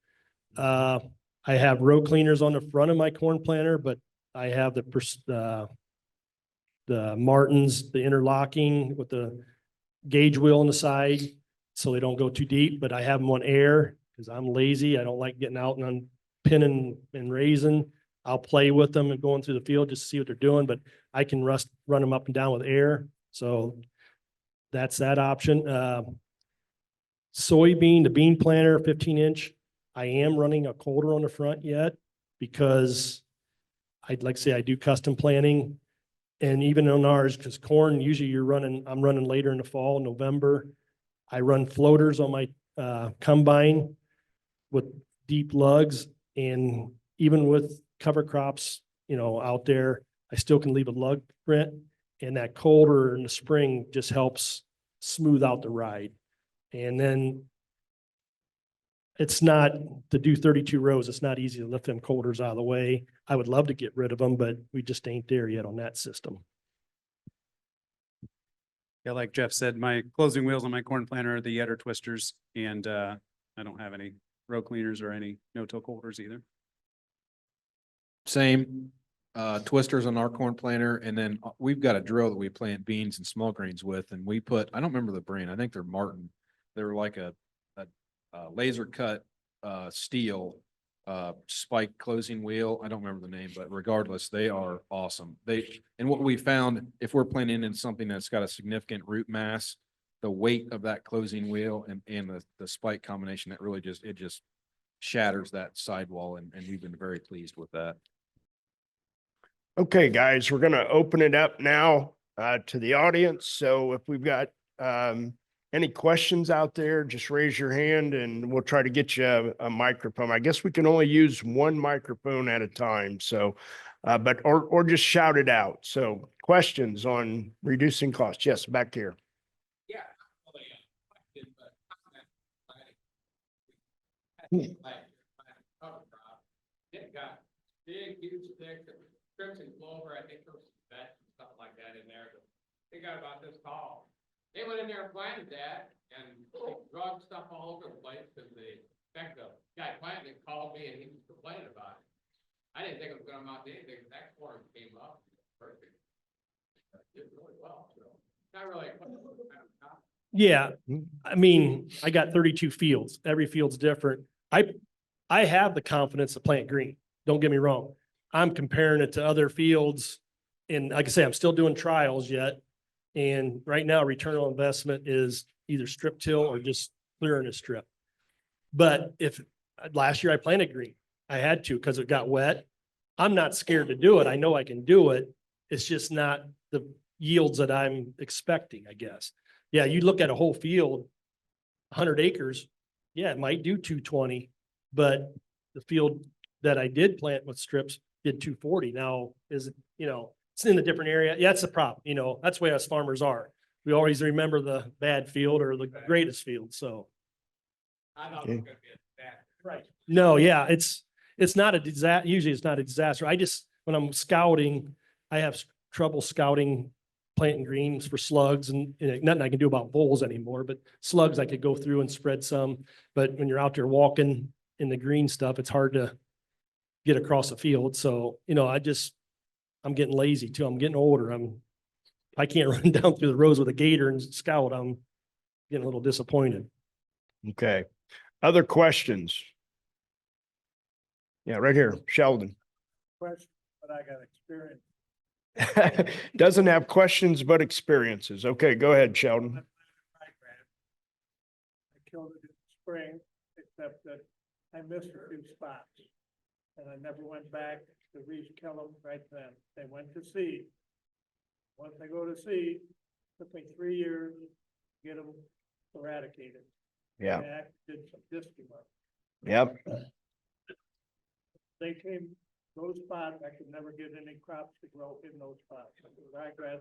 I have row cleaners on the front of my corn planter, but I have the Martins, the interlocking with the gauge wheel on the side, so they don't go too deep, but I have them on air because I'm lazy. I don't like getting out and pinning and raising. I'll play with them and going through the field just to see what they're doing, but I can run them up and down with air. So that's that option. Soybean, the bean planter, 15-inch. I am running a coulter on the front yet because I'd like to say I do custom planting. And even on ours, because corn, usually I'm running later in the fall, November. I run floaters on my combine with deep lugs, and even with cover crops, out there, I still can leave a lug print, and that coulter in the spring just helps smooth out the ride. And then it's not to do 32 rows. It's not easy to lift them coulters out of the way. I would love to get rid of them, but we just ain't there yet on that system. Yeah, like Jeff said, my closing wheels on my corn planter are the Yetter twisters, and I don't have any row cleaners or any no-till coulters either. Same, twisters on our corn planter, and then we've got a drill that we plant beans and small grains with, and I don't remember the brand, I think they're Martin. They're like a laser cut, steel, spike closing wheel. I don't remember the name, but regardless, they are awesome. And what we found, if we're planting in something that's got a significant root mass, the weight of that closing wheel and the spike combination, that really just shatters that sidewall and we've been very pleased with that. Okay, guys, we're gonna open it up now to the audience. So if we've got any questions out there, just raise your hand and we'll try to get you a microphone. I guess we can only use one microphone at a time. So, but or just shout it out. So questions on reducing costs? Yes, back here. It got big, huge sticks of strips and clover, I think there was some vetch and stuff like that in there, but they got about this tall. They went in there and planted that and they drug stuff all over the place, because in fact, the guy planting it called me and he was complaining about it. I didn't think it was gonna amount to anything, the next quarter came up, perfect. Did really well, so, not really. Yeah, I mean, I got 32 fields. Every field's different. I have the confidence to plant green. Don't get me wrong. I'm comparing it to other fields. And like I say, I'm still doing trials yet. And right now, return on investment is either strip till or just clearing a strip. But if last year I planted green, I had to because it got wet. I'm not scared to do it. I know I can do it. It's just not the yields that I'm expecting, I guess. Yeah, you look at a whole field, 100 acres, yeah, it might do 220, but the field that I did plant with strips did 240. Now, is it, it's in a different area. Yeah, that's the problem, that's the way us farmers are. We always remember the bad field or the greatest field, so. I thought it was gonna be a bad. Right. No, yeah, it's not a disaster. Usually it's not a disaster. When I'm scouting, I have trouble scouting planting greens for slugs and nothing I can do about voles anymore, but slugs I could go through and spread some. But when you're out there walking in the green stuff, it's hard to get across the field. So, I'm getting lazy too. I'm getting older. I can't run down through the rows with a gator and scout. I'm getting a little disappointed. Okay. Other questions? Yeah, right here, Sheldon. Question, but I got experience. Doesn't have questions, but experiences. Okay, go ahead, Sheldon. I killed it in the spring, except that I missed a few spots. And I never went back to re-kill them right then. They went to seed. Once they go to seed, took me 3 years to get them eradicated. Yeah, I actually did some disking work. yep. They came, those spots, I could never get any crops to grow in those spots. Ryegrass,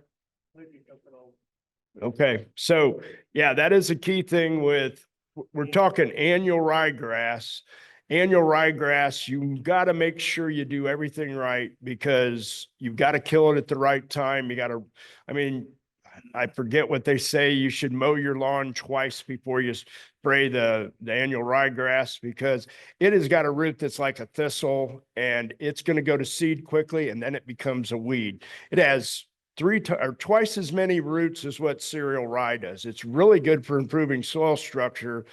completely took it over. Okay, so yeah, that is a key thing we're talking annual ryegrass. Annual ryegrass, you got to make sure you do everything right because you've got to kill it at the right time. I forget what they say. You should mow your lawn twice before you spray the annual ryegrass because it has got a root that's like a thistle and it's going to go to seed quickly and then it becomes a weed. It has twice as many roots as what cereal rye does. It's really good for improving soil structure,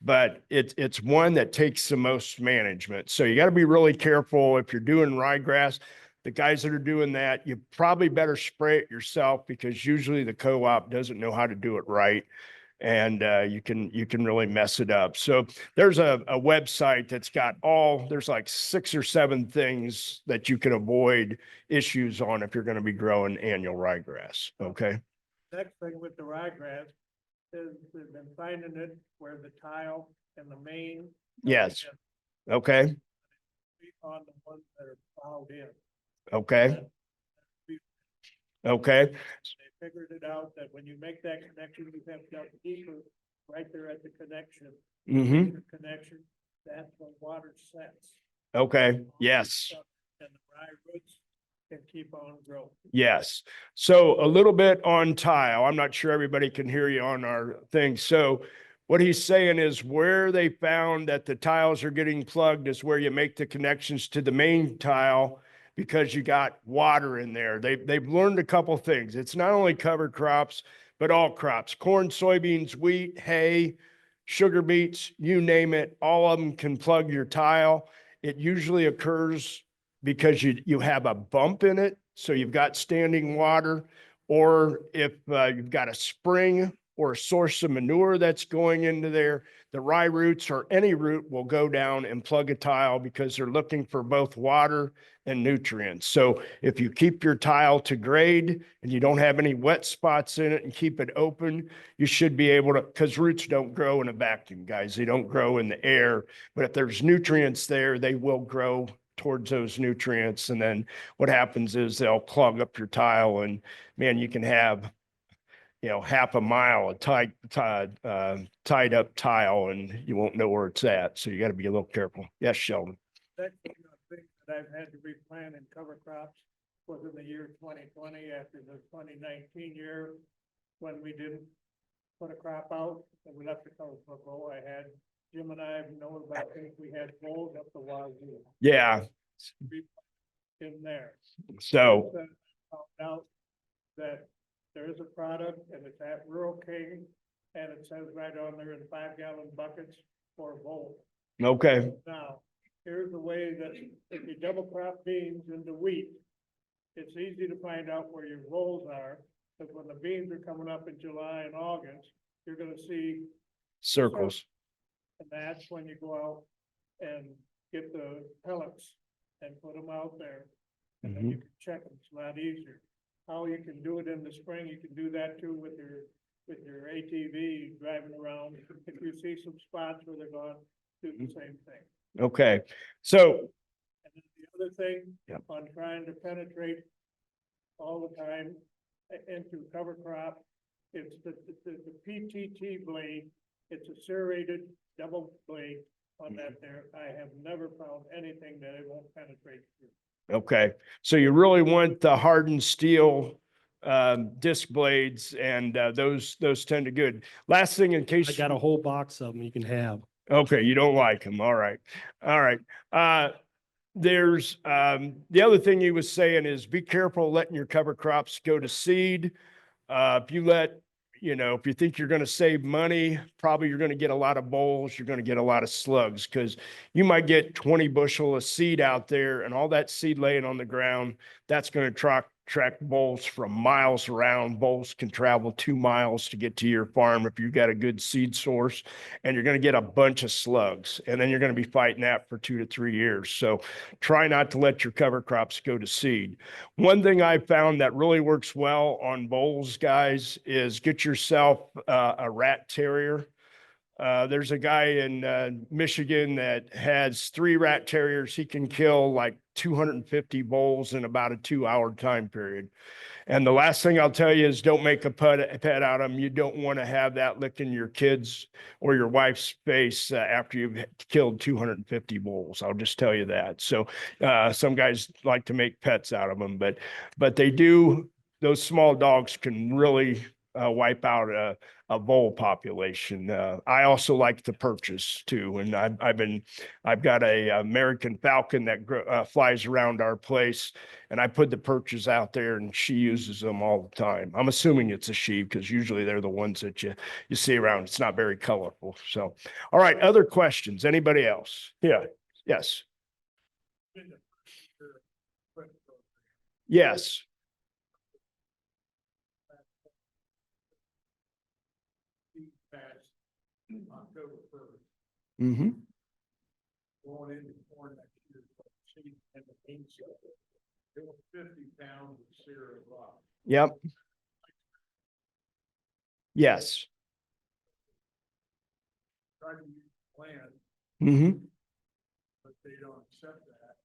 but it's one that takes the most management. So you got to be really careful if you're doing ryegrass. The guys that are doing that, you probably better spray it yourself because usually the co-op doesn't know how to do it right. And you can really mess it up. So there's a website that's got there's like 6 or 7 things that you can avoid issues on if you're going to be growing annual ryegrass. Okay. Next thing with the ryegrass is we've been finding it where the tile and the main. Yes. Okay. On the ones that are plowed in. Okay. Okay. They figured it out that when you make that connection, you have to go deeper, right there at the connection. Mm-hmm. The connection, that's when water sets. Okay. Yes. And the rye roots can keep on growing. Yes. So a little bit on tile. I'm not sure everybody can hear you on our thing. So what he's saying is where they found that the tiles are getting plugged is where you make the connections to the main tile because you got water in there. They've learned a couple things. It's not only cover crops, but all crops, corn, soybeans, wheat, hay, sugar beets, you name it. All of them can plug your tile. It usually occurs because you have a bump in it. So you've got standing water, or if you've got a spring or a source of manure that's going into there, the rye roots or any root will go down and plug a tile because they're looking for both water and nutrients. So if you keep your tile to grade and you don't have any wet spots in it and keep it open, you should be able to, because roots don't grow in a vacuum, guys. They don't grow in the air. But if there's nutrients there, they will grow towards those nutrients. And then what happens is they'll clog up your tile, and man, you can have, you know, half a mile of tied up tile and you won't know where it's at. So you got to be a little careful. Yes, Sheldon. Second thing that I've had to replant and cover crops was in the year 2020 after the 2019 year, when we didn't put a crop out and we left the cover crop low. I had, Jim and I have known about things, we had mold up the wazoo Yeah. in there. So, Found out that there is a product and it's at Rural King, and it says right on there in 5-gallon buckets for bowl. okay. Now, here's the way that if you double crop beans into wheat, it's easy to find out where your rolls are, because when the beans are coming up in July and August, you're gonna see, Circles. and that's when you go out and get the pellets and put them out there. And then you can check them, it's a lot easier. How you can do it in the spring, you can do that too with your ATV driving around. If you see some spots where they're gone, do the same thing. Okay. So, And then the other thing, Yep. on trying to penetrate all the time into cover crop, it's the PTT blade. It's a serrated double blade on that there. I have never found anything that it won't penetrate through. okay. So you really want the hardened steel disc blades, and those tend to good. Last thing in case. I got a whole box of them you can have. Okay, you don't like them. All right. All right. There's the other thing you was saying is be careful letting your cover crops go to seed. If you let, you know, if you think you're going to save money, probably you're going to get a lot of bolls, you're going to get a lot of slugs, because you might get 20 bushel of seed out there, and all that seed laying on the ground, that's going to track bolls from miles around. Bolls can travel 2 miles to get to your farm if you've got a good seed source, and you're going to get a bunch of slugs, and then you're going to be fighting that for 2 to 3 years. So try not to let your cover crops go to seed. One thing I found that really works well on bolls, guys, is get yourself a rat terrier. There's a guy in Michigan that has 3 rat terriers. He can kill like 250 bolls in about a 2-hour time period. And the last thing I'll tell you is don't make a pet out of them. You don't want to have that licking your kids or your wife's face after you've killed 250 bulls. I'll just tell you that. So some guys like to make pets out of them, but they do. Those small dogs can really wipe out a bull population. I also like to purchase too, and I've got a American Falcon that flies around our place, and I put the perches out there, and she uses them all the time. I'm assuming it's a she, because usually they're the ones that you see around. It's not very colorful. So, all right, other questions? Anybody else? Yeah. Yes. Yes. October 1st, Mm-hmm. going into corn next year, seed and the beans. It was 50 pounds of cereal rock. Yep. Yes. Try to use land, Mm-hmm. but they don't accept that.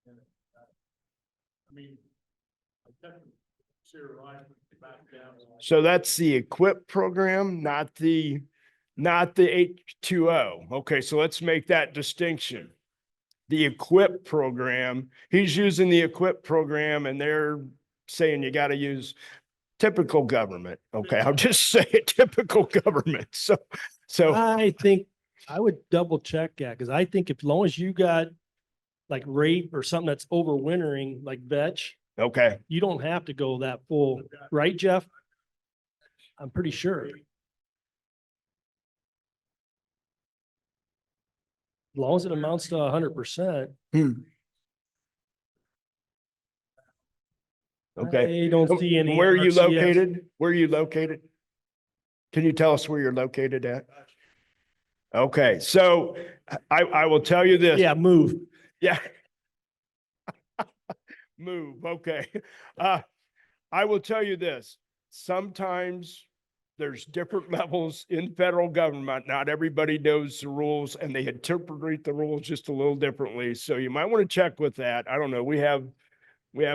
And, I mean, I definitely cerealized back down. So that's the equip program, not the H2O. Okay, so let's make that distinction. The equip program, he's using the equip program, and they're saying you got to use typical government. Okay, I'll just say it, typical government. So I think I would double check that, because I think as long as you got like rape or something that's overwintering, like vetch, okay. you don't have to go that full, right, Jeff? I'm pretty sure. As long as it amounts to 100%. Okay. I don't see any. Where are you RCS. located? Where are you located? Can you tell us where you're located at? Okay, so I will tell you this. Yeah, move. Yeah. Move, okay. I will tell you this, sometimes there's different levels in federal government. Not everybody knows the rules and they interpret the rules just a little differently. So you might want to check with that. I don't know. We have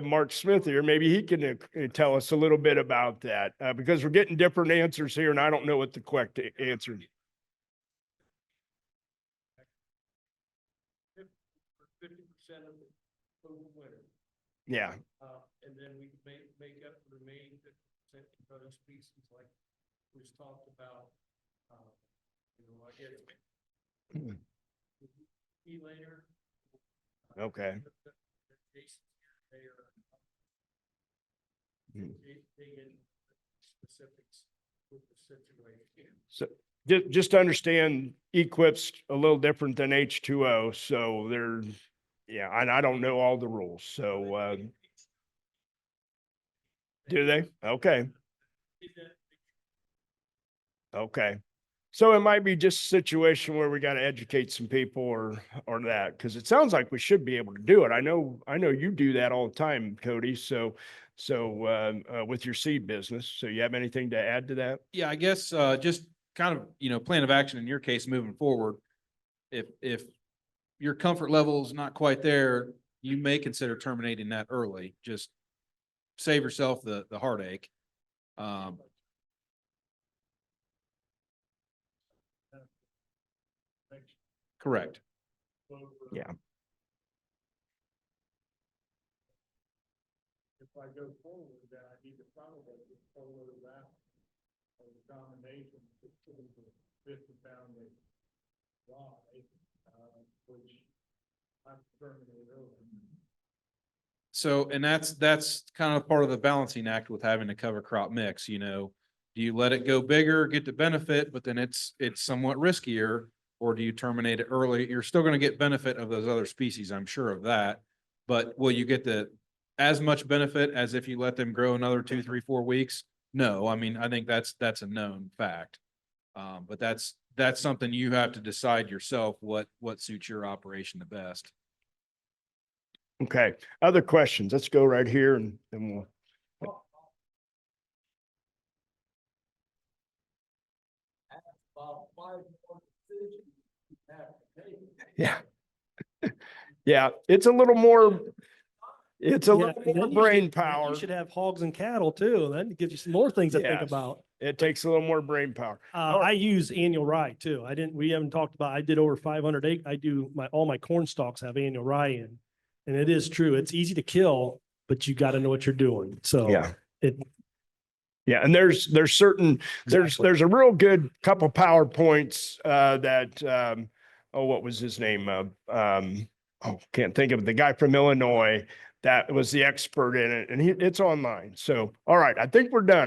Mark Smith here. Maybe he can tell us a little bit about that because we're getting different answers here and I don't know what the correct answer is. 50% of the total winter. Yeah, And then we make up the remaining 50% for other species like was talked about. I guess. Elater. okay. They are. Hmm. They get specifics with the situation. So just understand Equip's a little different than H2O. So they're, yeah, I don't know all the rules. So, do they? Okay. Okay. So it might be just a situation where we got to educate some people or that, because it sounds like we should be able to do it. I know you do that all the time, Cody. So with your seed business. So you have anything to add to that? Yeah, I guess, just kind of, plan of action in your case moving forward. If your comfort level is not quite there, you may consider terminating that early. Just save yourself the heartache. Correct. Yeah. If I go forward, then I need to follow the forward route of the combination to put the 50-pound rye, which I'm terminated early. So, and that's kind of part of the balancing act with having a cover crop mix, do you let it go bigger, get the benefit, but then it's somewhat riskier? Or do you terminate it early? You're still going to get benefit of those other species, I'm sure of that. But will you get as much benefit as if you let them grow another 2, 3, 4 weeks? No, I mean, I think that's a known fact. But that's something you have to decide yourself, what suits your operation the best. Okay. Other questions? Let's go right here and we'll. Yeah. Yeah, it's a little more, it's a Yeah, little and then more you brain should- power. You should have hogs and cattle too. Then it gives you some more things to think Yes. about. It takes a little more brain power. I use annual rye too. We haven't talked about, I did over 500 acres. I do all my corn stalks have annual rye in. And it is true. It's easy to kill, but you got to know what you're doing. So Yeah. it, Yeah, and there's certain, Exactly. there's a real good couple PowerPoints that what was his name? Can't think of it. The guy from Illinois that was the expert in it, and it's online. So, all right, I think we're done.